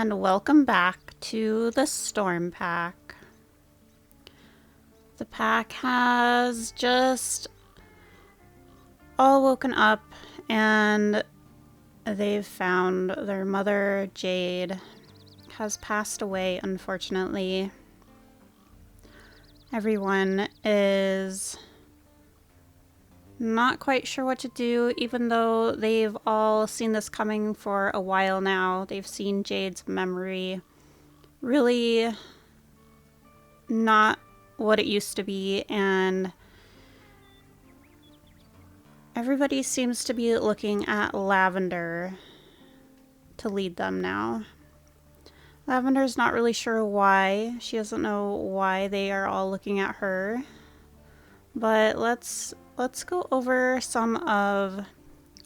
and welcome back to the Storm Pack. The pack has just all woken up and they've found their mother, Jade, has passed away, unfortunately. Everyone is not quite sure what to do, even though they've all seen this coming for a while now. They've seen Jade's memory really not what it used to be, and everybody seems to be looking at Lavender to lead them now. Lavender's not really sure why. She doesn't know why they are all looking at her. But let's go over some of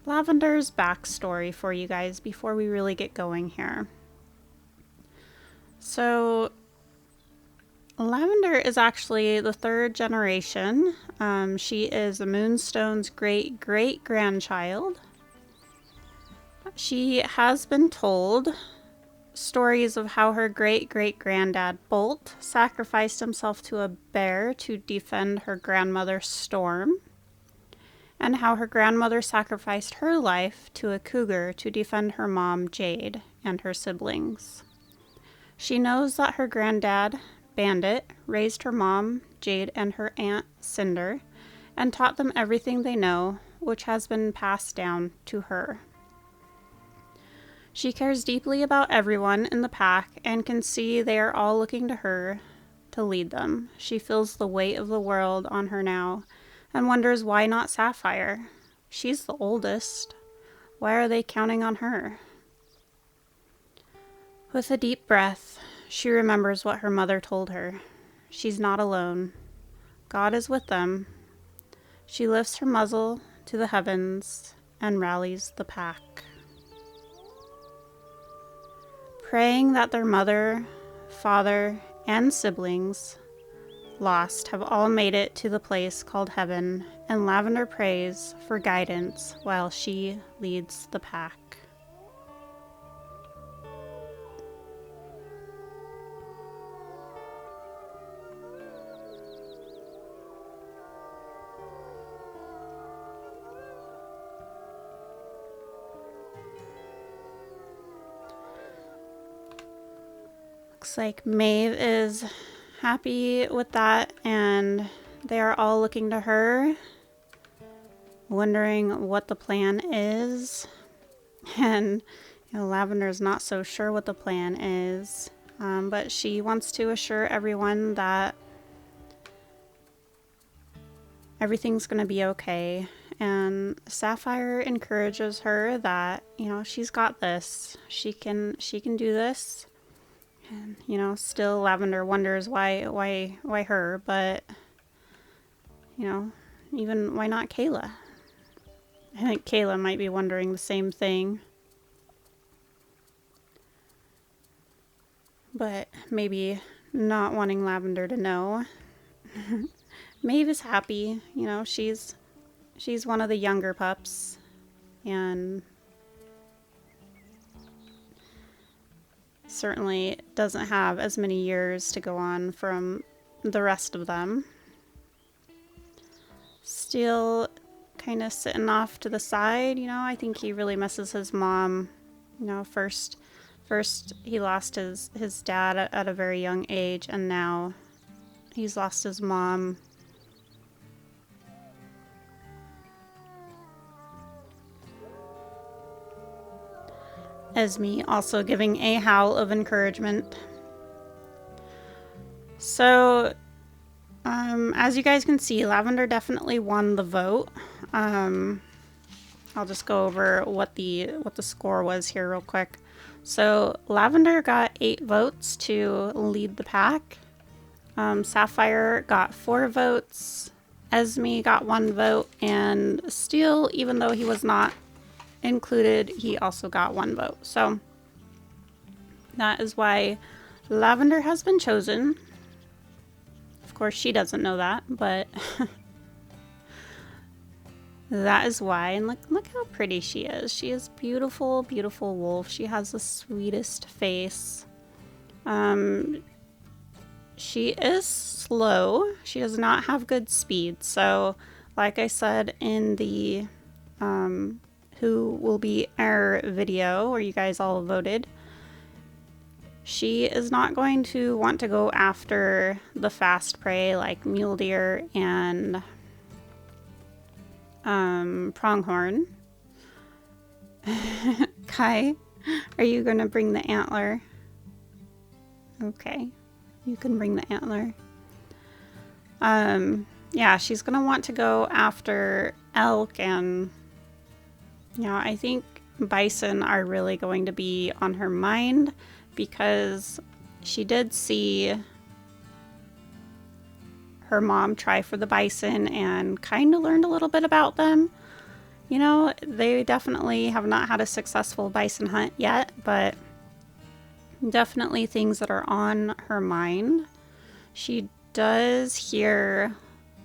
Lavender's backstory for you guys before we really get going here. So Lavender is actually the third generation. She is the Moonstone's great-great-grandchild. She has been told stories of how her great-great-granddad Bolt sacrificed himself to a bear to defend her grandmother Storm, and how her grandmother sacrificed her life to a cougar to defend her mom Jade and her siblings. She knows that her granddad, Bandit, raised her mom, Jade, and her aunt, Cinder, and taught them everything they know, which has been passed down to her. She cares deeply about everyone in the pack and can see they are all looking to her to lead them. She feels the weight of the world on her now and wonders why not Sapphire? She's the oldest. Why are they counting on her? With a deep breath, she remembers what her mother told her. She's not alone. God is with them. She lifts her muzzle to the heavens and rallies the pack, praying that their mother, father, and siblings lost have all made it to the place called heaven, and Lavender prays for guidance while she leads the pack. Looks like Maeve is happy with that, and they are all looking to her, wondering what the plan is. And Lavender's not so sure what the plan is, but she wants to assure everyone that everything's going to be okay. And Sapphire encourages her that she's got this. She can do this. And, still Lavender wonders why her, but, even why not Kayla? I think Kayla might be wondering the same thing. But maybe not wanting Lavender to know. Maeve is happy, she's one of the younger pups, and certainly doesn't have as many years to go on from the rest of them. Still kind of sitting off to the side, I think he really misses his mom. First he lost his dad at a very young age, and now he's lost his mom. Esme also giving a howl of encouragement. So, as you guys can see, Lavender definitely won the vote. I'll just go over what the score was here real quick. So, Lavender got 8 votes to lead the pack. Sapphire got 4 votes. Esme got 1 vote, and Steel, even though he was not included, he also got 1 vote. So that is why Lavender has been chosen. Of course, she doesn't know that, but That is why. And look how pretty she is. She is beautiful, beautiful wolf. She has the sweetest face. She is slow. She does not have good speed. So, like I said in the who will be our video where you guys all voted, she is not going to want to go after the fast prey like mule deer and pronghorn. Kai, are you going to bring the antler? Okay, you can bring the antler. Yeah, she's going to want to go after elk, and I think bison are really going to be on her mind because she did see her mom try for the bison and kind of learned a little bit about them. They definitely have not had a successful bison hunt yet, but definitely things that are on her mind. She does hear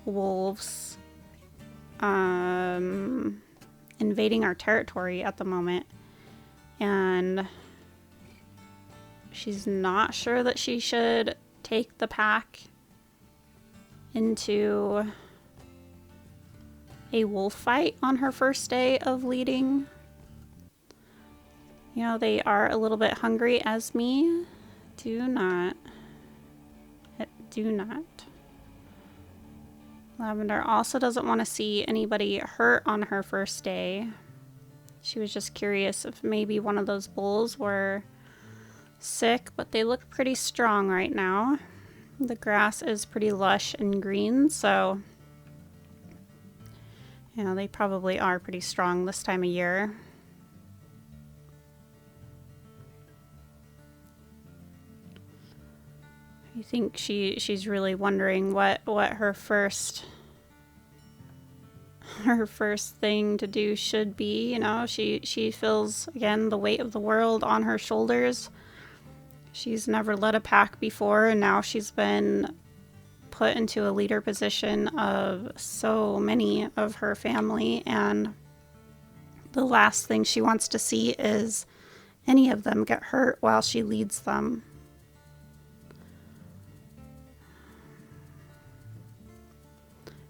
wolves invading our territory at the moment, and she's not sure that she should take the pack into a wolf fight on her first day of leading. They are a little bit hungry as me. Do not. Lavender also doesn't want to see anybody hurt on her first day. She was just curious if maybe one of those bulls were sick, but they look pretty strong right now. The grass is pretty lush and green, so they probably are pretty strong this time of year. I think she's really wondering what her first thing to do should be. She feels again the weight of the world on her shoulders. She's never led a pack before, and now she's been put into a leader position of so many of her family, and the last thing she wants to see is any of them get hurt while she leads them.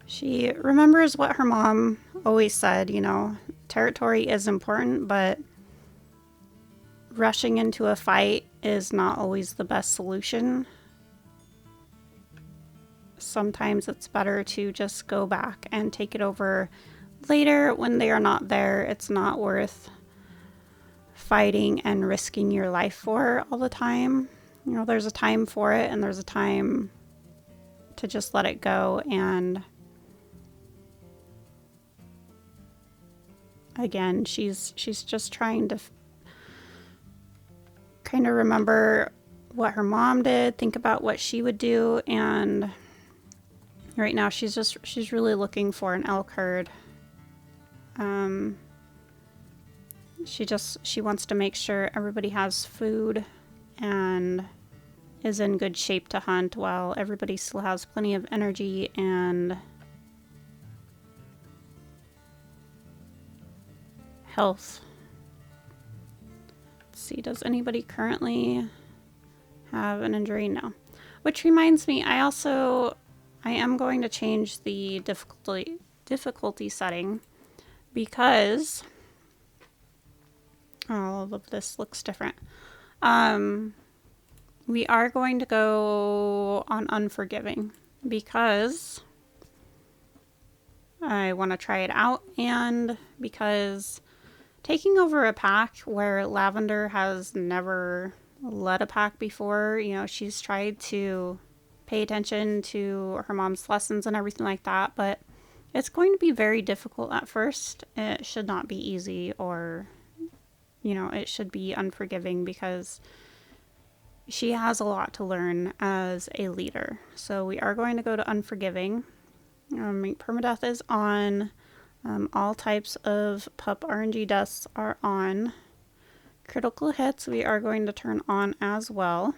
She remembers what her mom always said, territory is important, but rushing into a fight is not always the best solution. Sometimes it's better to just go back and take it over later when they are not there. It's not worth fighting and risking your life for all the time. There's a time for it, and there's a time to just let it go. And again, she's just trying to kind of remember what her mom did, think about what she would do, and right now she's really looking for an elk herd. She wants to make sure everybody has food and is in good shape to hunt while everybody still has plenty of energy and health. Let's see, does anybody currently have an injury? No. Which reminds me, I am going to change the difficulty setting because all of this looks different. We are going to go on unforgiving because I want to try it out, and because taking over a pack where Lavender has never led a pack before, she's tried to pay attention to her mom's lessons and everything like that, but it's going to be very difficult at first. It should not be easy, or it should be unforgiving because she has a lot to learn as a leader. So we are going to go to unforgiving. Permadeath is on. All types of pup RNG deaths are on. Critical hits we are going to turn on as well.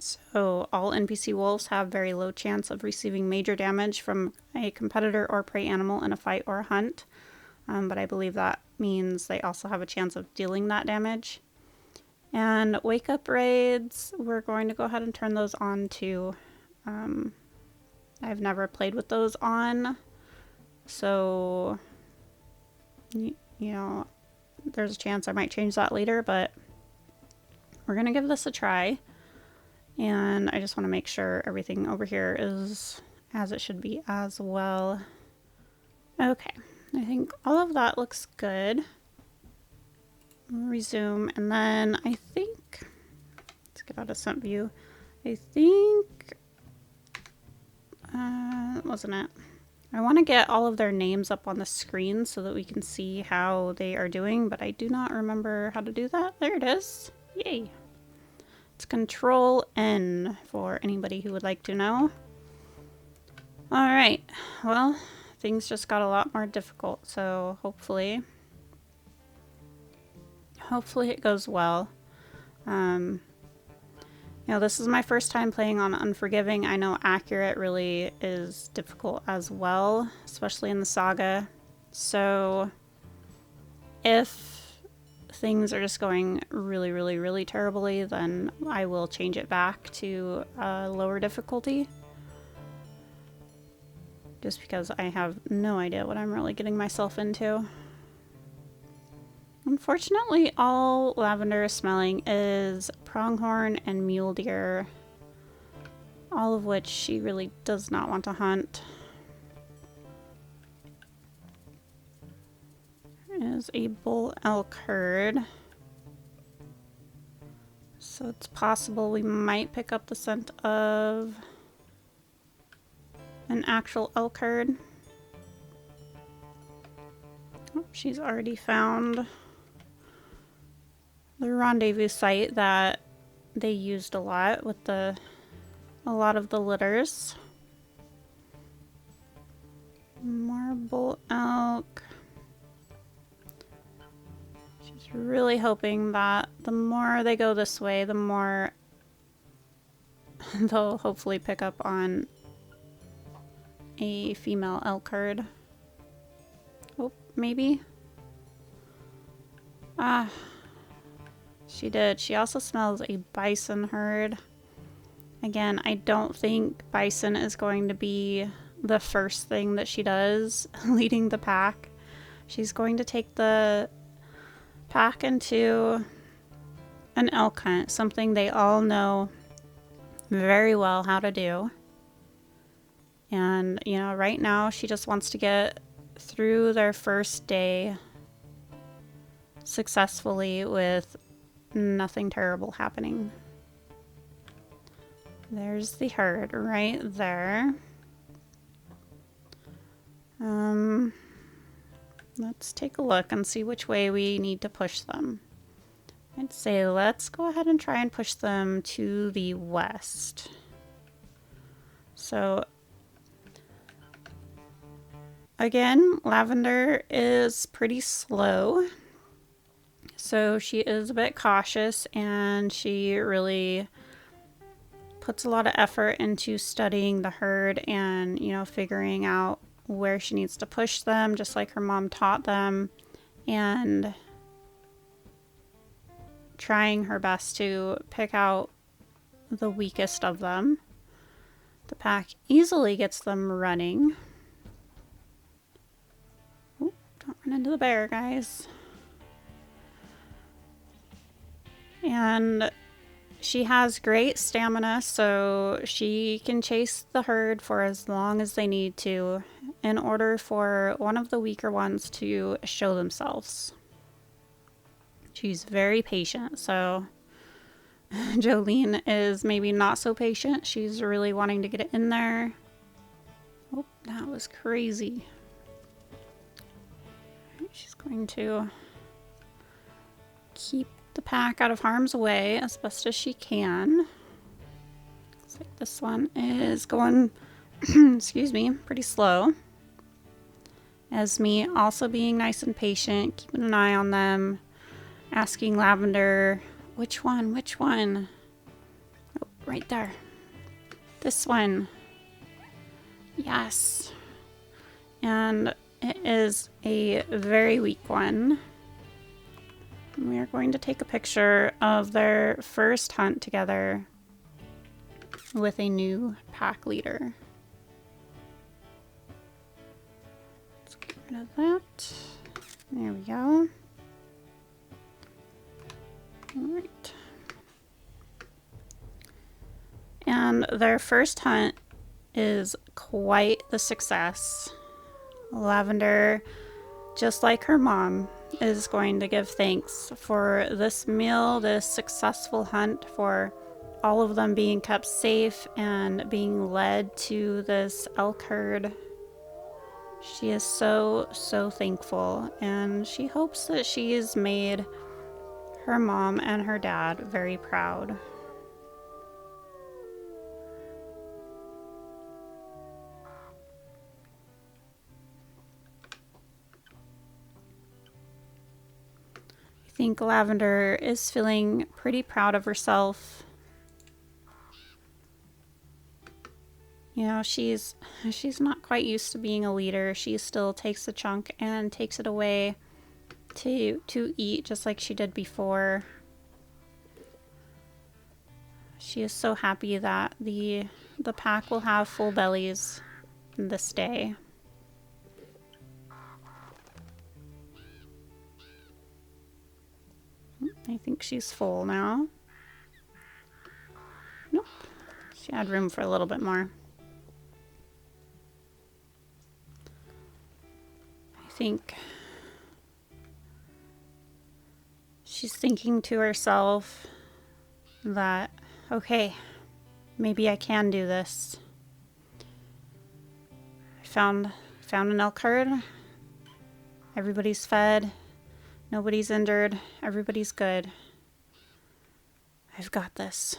So all NPC wolves have very low chance of receiving major damage from a competitor or prey animal in a fight or a hunt. But I believe that means they also have a chance of dealing that damage. And wake up raids, we're going to go ahead and turn those on too. I've never played with those on, so you know, there's a chance I might change that later, but we're gonna give this a try. And I just want to make sure everything over here is as it should be as well. Okay, I think all of that looks good. Resume, and then I think, let's get out of scent view. I think, wasn't it? I want to get all of their names up on the screen so that we can see how they are doing, but I do not remember how to do that. There it is. Yay. It's Control N for anybody who would like to know. All right. Well, things just got a lot more difficult, so hopefully it goes well. You know, this is my first time playing on Unforgiving. I know Accurate really is difficult as well, especially in the saga. So if things are just going really terribly, then I will change it back to a lower difficulty. Just because I have no idea what I'm really getting myself into. Unfortunately, all Lavender is smelling is pronghorn and mule deer, all of which she really does not want to hunt. There is a bull elk herd, so it's possible we might pick up the scent of an actual elk herd. Oh, she's already found the rendezvous site that they used a lot with a lot of the litters. More bull elk. She's really hoping that the more they go this way, the more they'll hopefully pick up on a female elk herd. Oh, maybe? Ah. She did. She also smells a bison herd. Again, I don't think bison is going to be the first thing that she does leading the pack. She's going to take the pack into an elk hunt, something they all know very well how to do. And, you know, right now she just wants to get through their first day successfully with nothing terrible happening. There's the herd right there. Let's take a look and see which way we need to push them. I'd say let's go ahead and try and push them to the west. So again, Lavender is pretty slow. So she is a bit cautious, and she really puts a lot of effort into studying the herd and, you know, figuring out where she needs to push them, just like her mom taught them, and trying her best to pick out the weakest of them. The pack easily gets them running. Ooh, don't run into the bear, guys. And she has great stamina, so she can chase the herd for as long as they need to in order for one of the weaker ones to show themselves. She's very patient, so Jolene is maybe not so patient. She's really wanting to get it in there. Oh, that was crazy. She's going to keep the pack out of harm's way as best as she can. Looks like this one is going, excuse me, pretty slow. As me also being nice and patient, keeping an eye on them, asking Lavender, which one? Oh, right there. This one. Yes. And it is a very weak one. We are going to take a picture of their first hunt together with a new pack leader. Let's get rid of that. There we go. All right. And their first hunt is quite the success. Lavender, just like her mom, is going to give thanks for this meal, this successful hunt, for all of them being kept safe and being led to this elk herd. She is so, so thankful, and she hopes that she has made her mom and her dad very proud. I think Lavender is feeling pretty proud of herself. You know, she's not quite used to being a leader. She still takes the chunk and takes it away to eat just like she did before. She is so happy that the pack will have full bellies this day. I think she's full now. Nope. She had room for a little bit more. I think she's thinking to herself that, okay, maybe I can do this. I found an elk herd. Everybody's fed. Nobody's injured. Everybody's good. I've got this.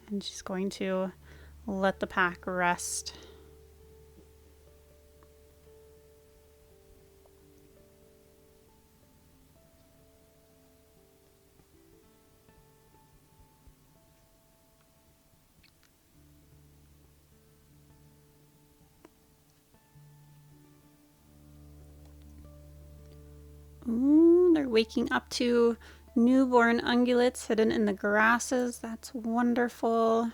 And she's going to let the pack rest. Ooh, they're waking up to newborn ungulates hidden in the grasses. That's wonderful.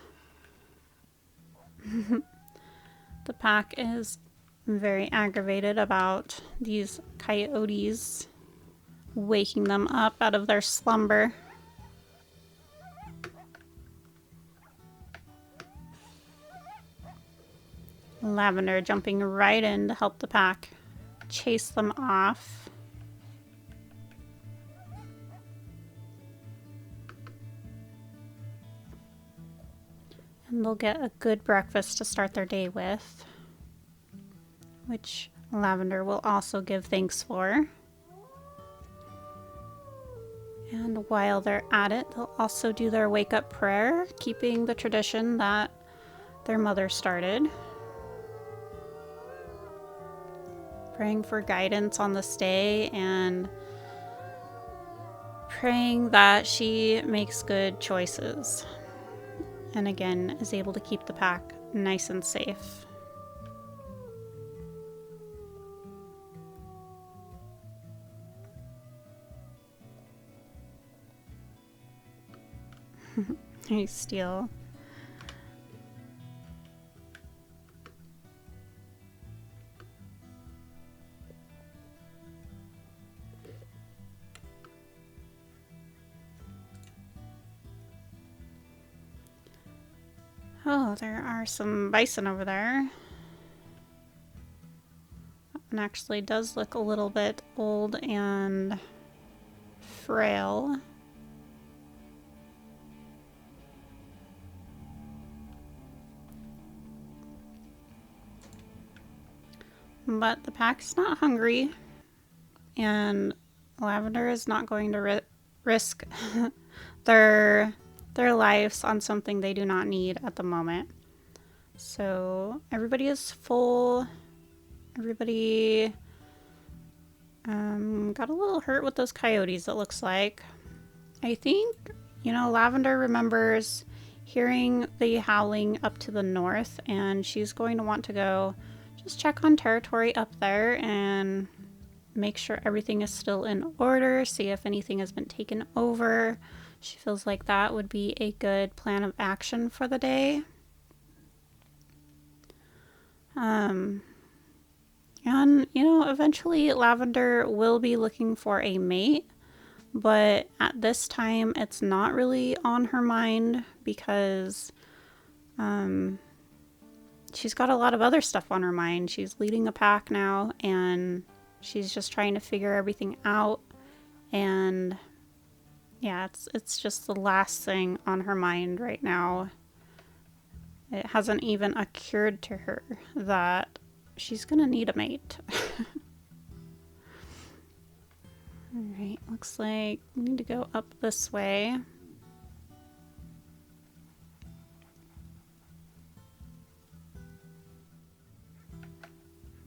The pack is very aggravated about these coyotes waking them up out of their slumber. Lavender jumping right in to help the pack chase them off. And they'll get a good breakfast to start their day with, which Lavender will also give thanks for. And while they're at it, they'll also do their wake-up prayer, keeping the tradition that their mother started. Praying for guidance on this day and praying that she makes good choices. And again, is able to keep the pack nice and safe. Nice steal. Oh, there are some bison over there. That one actually does look a little bit old and frail. But the pack's not hungry, and Lavender is not going to risk their lives on something they do not need at the moment. So everybody is full. Everybody got a little hurt with those coyotes, it looks like. I think You know, Lavender remembers hearing the howling up to the north, and she's going to want to go just check on territory up there and make sure everything is still in order, see if anything has been taken over. She feels like that would be a good plan of action for the day. And, you know, eventually Lavender will be looking for a mate, but at this time it's not really on her mind because she's got a lot of other stuff on her mind. She's leading a pack now, and she's just trying to figure everything out. And yeah, it's just the last thing on her mind right now. It hasn't even occurred to her that she's gonna need a mate. Alright, looks like we need to go up this way.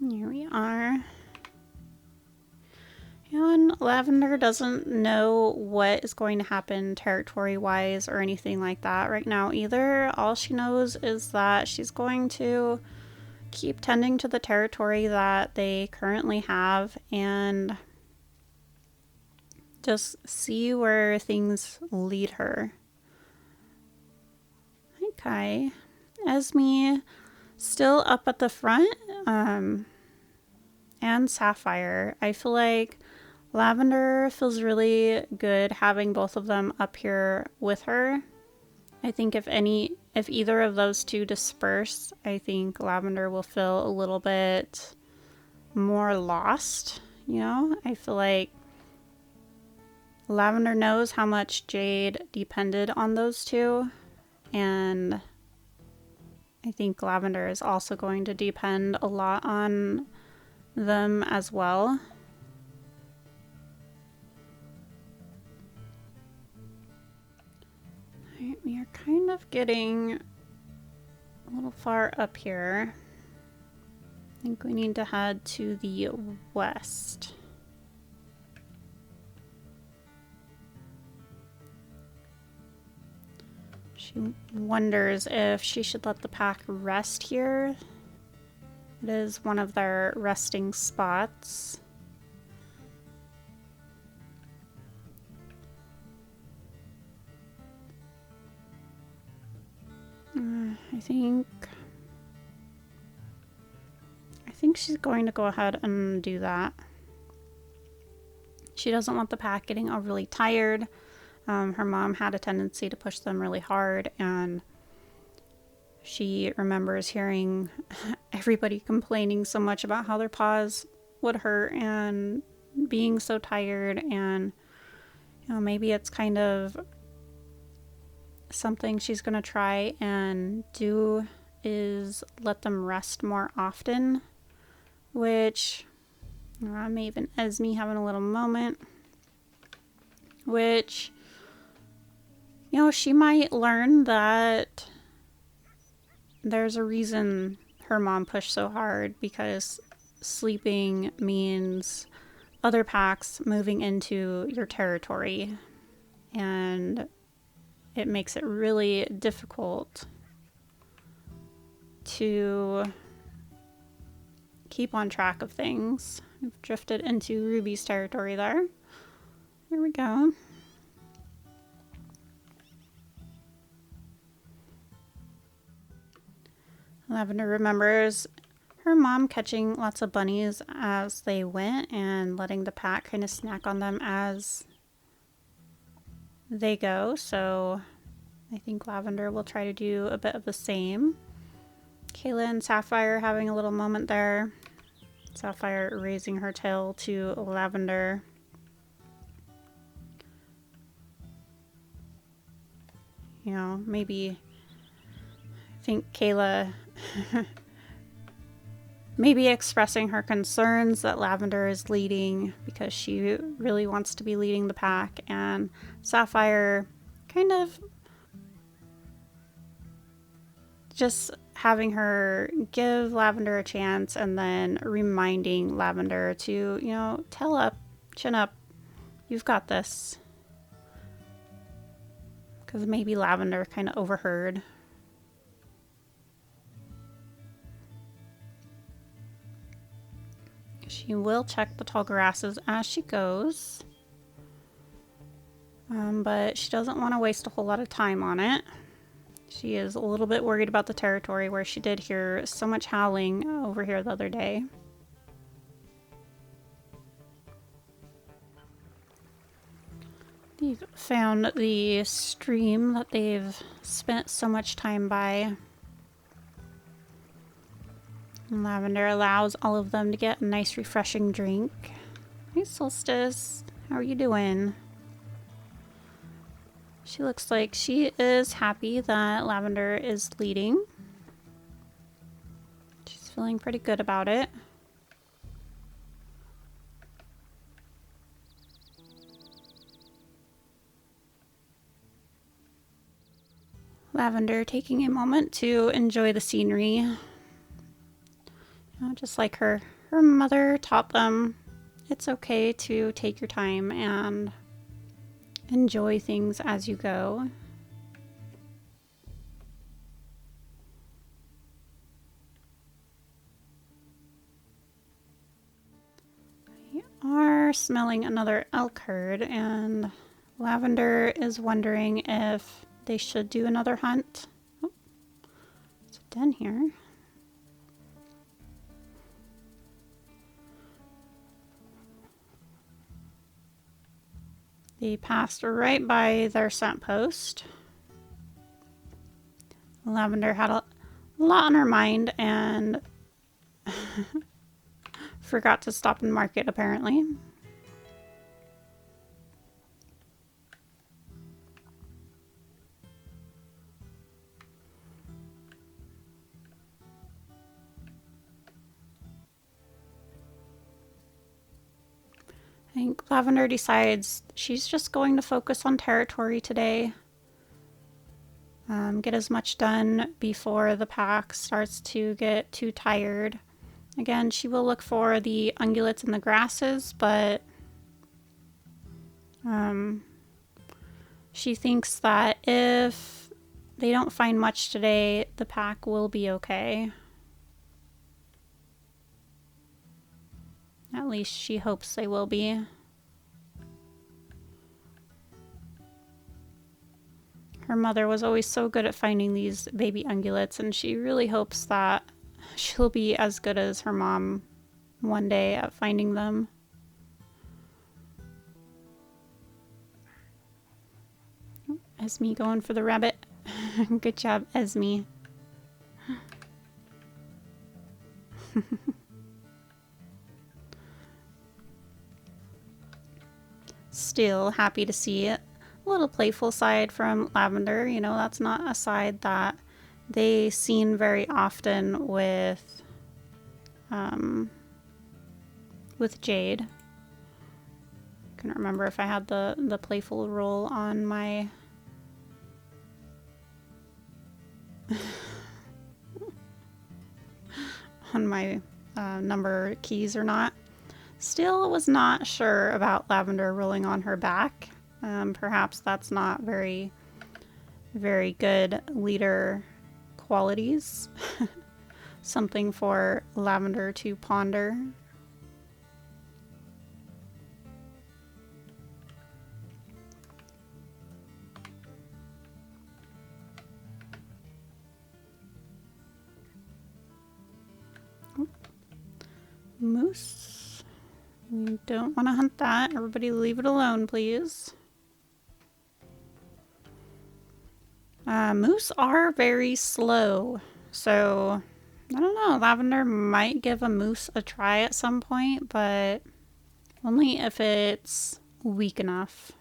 Here we are. And Lavender doesn't know what is going to happen territory-wise or anything like that right now either. All she knows is that she's going to keep tending to the territory that they currently have and just see where things lead her. Okay. Esme still up at the front, and Sapphire. I feel like Lavender feels really good having both of them up here with her. I think if either of those two disperse, I think Lavender will feel a little bit more lost, you know? I feel like Lavender knows how much Jade depended on those two, and I think Lavender is also going to depend a lot on them as well. Alright, we are kind of getting a little far up here. I think we need to head to the west. She wonders if she should let the pack rest here. It is one of their resting spots. I think she's going to go ahead and do that. She doesn't want the pack getting overly tired. Her mom had a tendency to push them really hard, and she remembers hearing everybody complaining so much about how their paws would hurt and being so tired, and you know, maybe it's kind of something she's going to try and do is let them rest more often, which maybe even Esme having a little moment, which, you know, she might learn that there's a reason her mom pushed so hard, because sleeping means other packs moving into your territory, and it makes it really difficult to keep on track of things. We've drifted into Ruby's territory there. Here we go. Lavender remembers her mom catching lots of bunnies as they went and letting the pack kind of snack on them as they go, so I think Lavender will try to do a bit of the same. Kayla and Sapphire having a little moment there. Sapphire raising her tail to Lavender. You know, maybe I think Kayla maybe expressing her concerns that Lavender is leading because she really wants to be leading the pack, and Sapphire kind of just having her give Lavender a chance and then reminding Lavender to, you know, tail up, chin up, you've got this. because maybe Lavender kind of overheard. She will check the tall grasses as she goes, but she doesn't want to waste a whole lot of time on it. She is a little bit worried about the territory where she did hear so much howling over here the other day. They've found the stream that they've spent so much time by. And Lavender allows all of them to get a nice refreshing drink. Hey Solstice, how are you doing? She looks like she is happy that Lavender is leading. She's feeling pretty good about it. Lavender taking a moment to enjoy the scenery. You know, just like her mother taught them, it's okay to take your time and enjoy things as you go. We are smelling another elk herd, and Lavender is wondering if they should do another hunt. Oh, there's a den here. They passed right by their scent post. Lavender had a lot on her mind and forgot to stop and mark it, apparently. I think Lavender decides she's just going to focus on territory today. Get as much done before the pack starts to get too tired. Again, she will look for the ungulates in the grasses, but she thinks that if they don't find much today, the pack will be okay. At least she hopes they will be. Her mother was always so good at finding these baby ungulates, and she really hopes that she'll be as good as her mom one day at finding them. Oh, Esme going for the rabbit. Good job, Esme. Still happy to see it. A little playful side from Lavender. You know, that's not a side that they seen very often with Jade. Couldn't remember if I had the playful roll on my on my number keys or not. Still was not sure about Lavender rolling on her back. Perhaps that's not very, very good leader qualities. Something for Lavender to ponder. Moose. We don't want to hunt that. Everybody leave it alone, please. Moose are very slow, so I don't know. Lavender might give a moose a try at some point, but only if it's weak enough.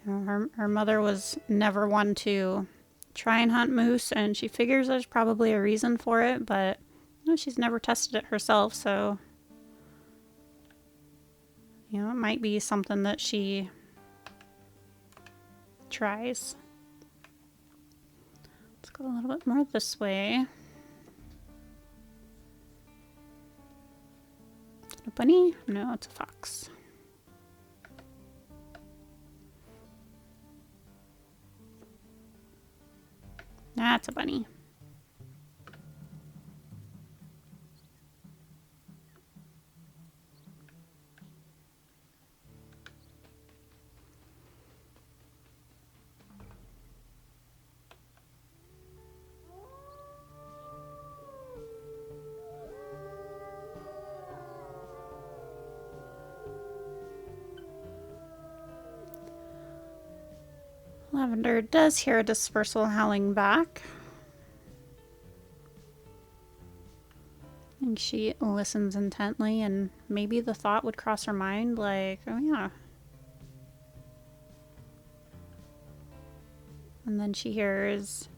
You know, her mother was never one to try and hunt moose, and she figures there's probably a reason for it, but you know, she's never tested it herself, so you know, it might be something that she tries. Let's go a little bit more this way. Is it a bunny? No, it's a fox. That's a bunny. Lavender does hear a dispersal howling back. And she listens intently, and maybe the thought would cross her mind like, oh yeah. And then she hears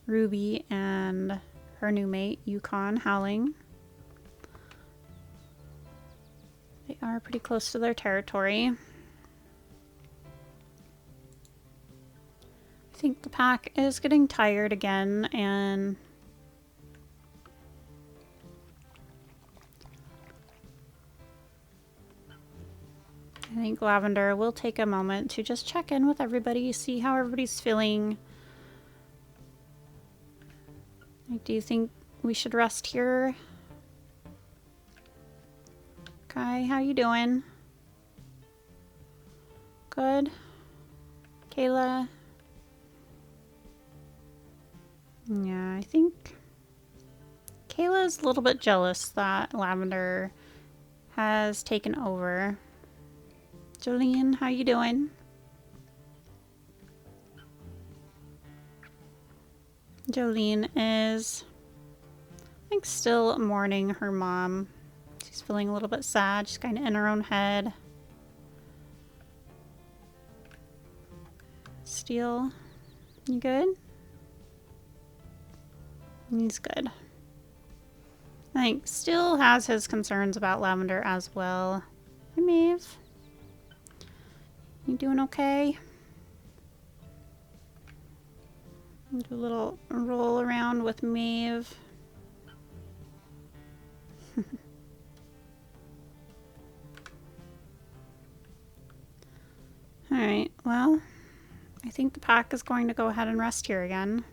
Ruby and her new mate, Yukon, howling. They are pretty close to their territory. I think the pack is getting tired again, and I think Lavender will take a moment to just check in with everybody, see how everybody's feeling. Do you think we should rest here? Kai, how you doing? Good. Kayla? Yeah, I think Kayla's a little bit jealous that Lavender has taken over. Jolene, how you doing? Jolene is, I think, still mourning her mom. She's feeling a little bit sad. She's kind of in her own head. Steel, you good? He's good. I think still has his concerns about Lavender as well. Hi, Maeve. You doing okay? Do a little roll around with Maeve. Alright, well, I think the pack is going to go ahead and rest here again.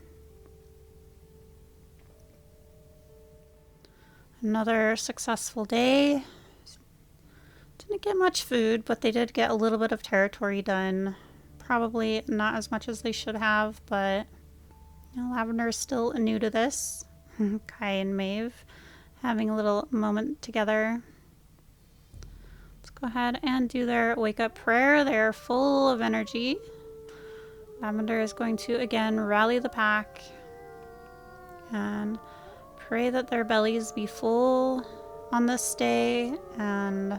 Another successful day. Didn't get much food, but they did get a little bit of territory done. Probably not as much as they should have, but you know, Lavender is still new to this. Kai and Maeve having a little moment together. Let's go ahead and do their wake-up prayer. They're full of energy. Lavender is going to again rally the pack and pray that their bellies be full on this day, and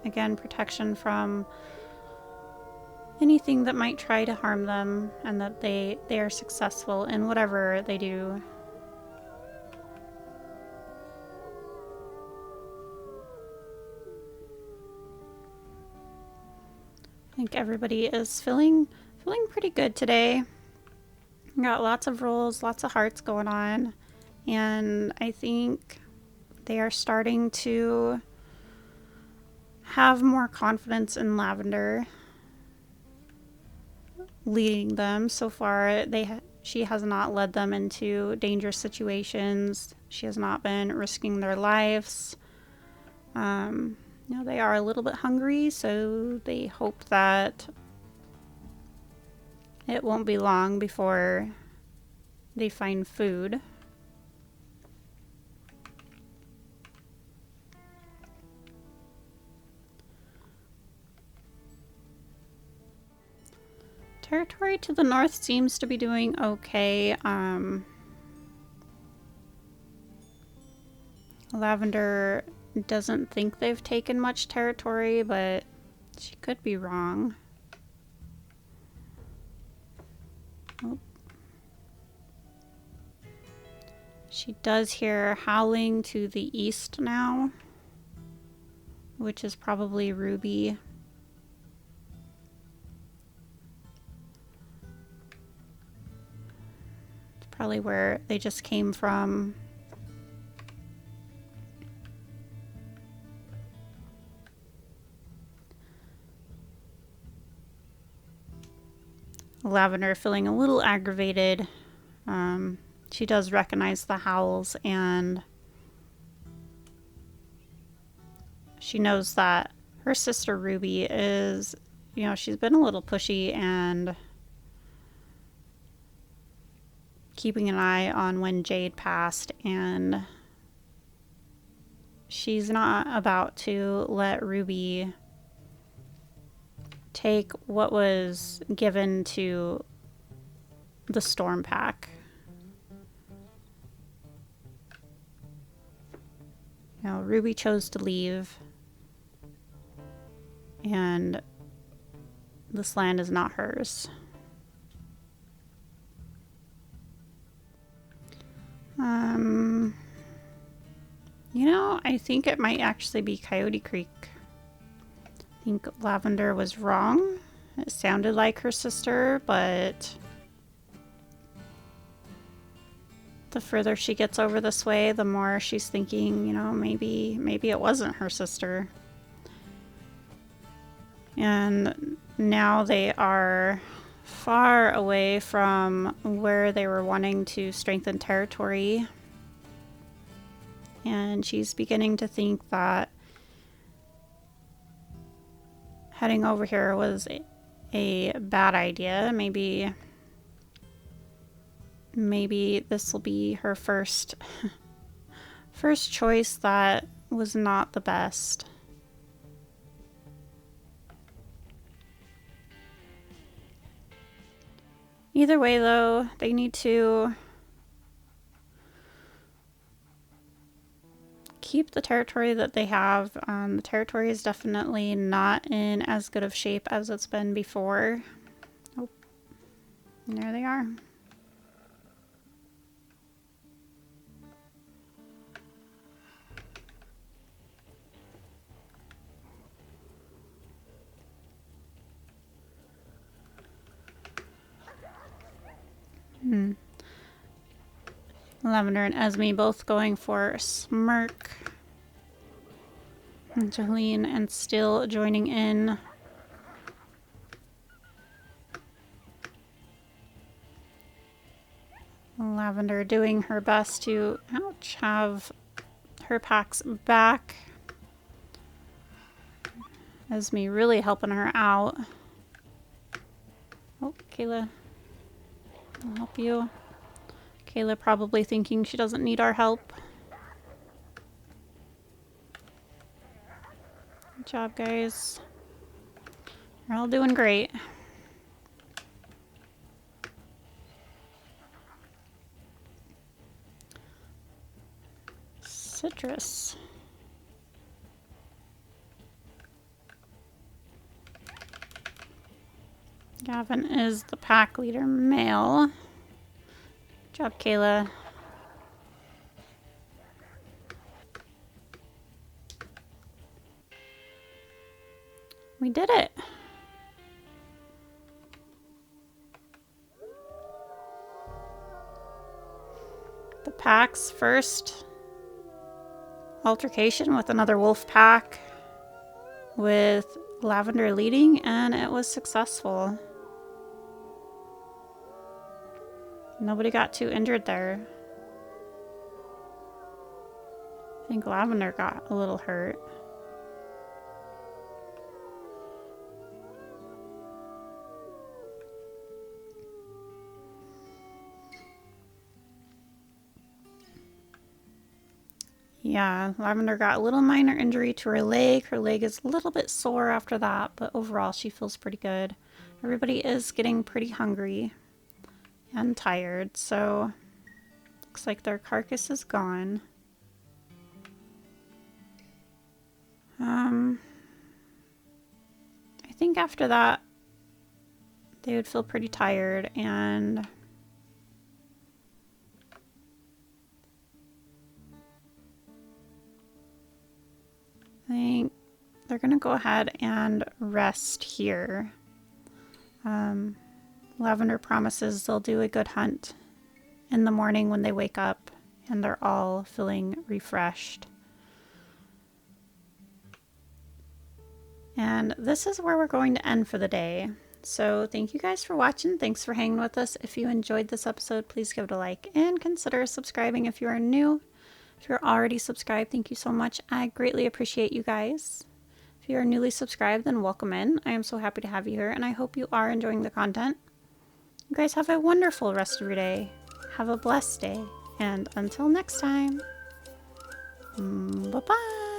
again, protection from anything that might try to harm them, and that they are successful in whatever they do. I think everybody is feeling pretty good today. Got lots of rolls, lots of hearts going on, and I think they are starting to have more confidence in Lavender leading them. So far, she has not led them into dangerous situations. She has not been risking their lives. You know, they are a little bit hungry, so they hope that it won't be long before they find food. Territory to the north seems to be doing okay. Lavender doesn't think they've taken much territory, but she could be wrong. Oh. She does hear howling to the east now, which is probably Ruby. It's probably where they just came from. Lavender feeling a little aggravated She does recognize the howls, and she knows that her sister Ruby is, you know, she's been a little pushy and keeping an eye on when Jade passed, and she's not about to let Ruby take what was given to the Storm Pack. You know, Ruby chose to leave, and this land is not hers. You know, I think it might actually be Coyote Creek. I think Lavender was wrong. It sounded like her sister, but the further she gets over this way, the more she's thinking, you know, maybe it wasn't her sister. And now they are far away from where they were wanting to strengthen territory. And she's beginning to think that heading over here was a bad idea. Maybe this will be her first choice that was not the best. Either way, though, they need to keep the territory that they have. The territory is definitely not in as good of shape as it's been before. Oh, there they are. Lavender and Esme both going for Smirk. And Jolene and Still joining in. Lavender doing her best to, ouch, have her packs back. Esme really helping her out. Oh, Kayla, I'll help you. Kayla probably thinking she doesn't need our help. Good job, guys. You're all doing great. Citrus. Gavin is the pack leader male. Good job, Kayla. We did it. The pack's first altercation with another wolf pack with Lavender leading, and it was successful. Nobody got too injured there. I think Lavender got a little hurt. Yeah, Lavender got a little minor injury to her leg. Her leg is a little bit sore after that, but overall she feels pretty good. Everybody is getting pretty hungry and tired, so looks like their carcass is gone. I think after that they would feel pretty tired, and I think they're gonna go ahead and rest here. Lavender promises they'll do a good hunt in the morning when they wake up and they're all feeling refreshed. And this is where we're going to end for the day. So thank you guys for watching. Thanks for hanging with us. If you enjoyed this episode, please give it a like and consider subscribing if you are new. If you're already subscribed, thank you so much. I greatly appreciate you guys. If you are newly subscribed, then welcome in. I am so happy to have you here, and I hope you are enjoying the content. You guys have a wonderful rest of your day. Have a blessed day. And until next time, bye-bye.